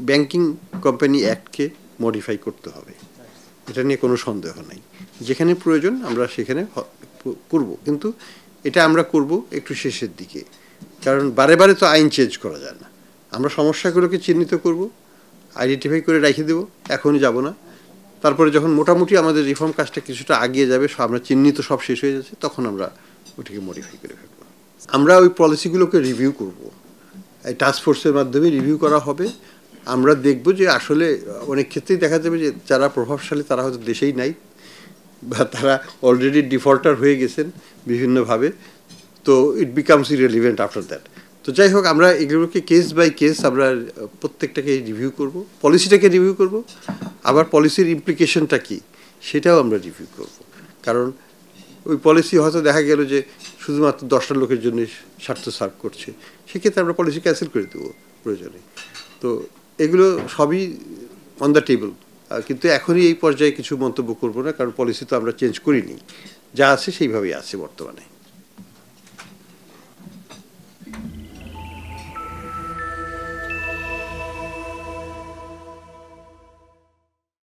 Banking company অ্যাক্টকে modify করতে হবে, এটা নিয়ে কোনো সন্দেহ নেই। যেখানে প্রয়োজন আমরা সেখানে করব, কিন্তু এটা আমরা করব একটু শেষের দিকে, কারণ বারে বারে তো আইন চেঞ্জ করা যায় না। আমরা সমস্যাগুলোকে চিহ্নিত করব, আইডেন্টিফাই করে রেখে দেবো, এখনই যাব না। তারপরে যখন মোটামুটি আমাদের রিফর্ম কাজটা কিছুটা আগিয়ে যাবে, আমরা চিহ্নিত সব শেষ হয়ে যাচ্ছে, তখন আমরা ওটাকে মডিফাই করে ফেলব। আমরা ওই পলিসিগুলোকে রিভিউ করব, এই টাস্কফোর্সের মাধ্যমে রিভিউ করা হবে। আমরা দেখব যে আসলে অনেক ক্ষেত্রেই দেখা যাবে যে যারা প্রভাবশালী তারা হয়তো দেশেই নাই, বা তারা অলরেডি ডিফল্টার হয়ে গেছেন বিভিন্নভাবে, তো it becomes irrelevant after that. তো যাই হোক, আমরা এগুলোকে কেস বাই কেস আমরা প্রত্যেকটাকে রিভিউ করব, পলিসিটাকে রিভিউ করব, আবার পলিসির ইমপ্লিকেশনটা কী সেটাও আমরা রিভিউ করব। কারণ ওই পলিসি হয়তো দেখা গেল যে শুধুমাত্র 10টা লোকের জন্য স্বার্থ সার্ভ করছে, সেক্ষেত্রে আমরা পলিসি ক্যান্সেল করে দেবো প্রয়োজনে। তো এগুলো সবই অন দ্য টেবল, কিন্তু এখনই এই পর্যায়ে কিছু মন্তব্য করব না, কারণ পলিসি তো আমরা চেঞ্জ করিনি, যা আছে সেইভাবেই আছে বর্তমানে।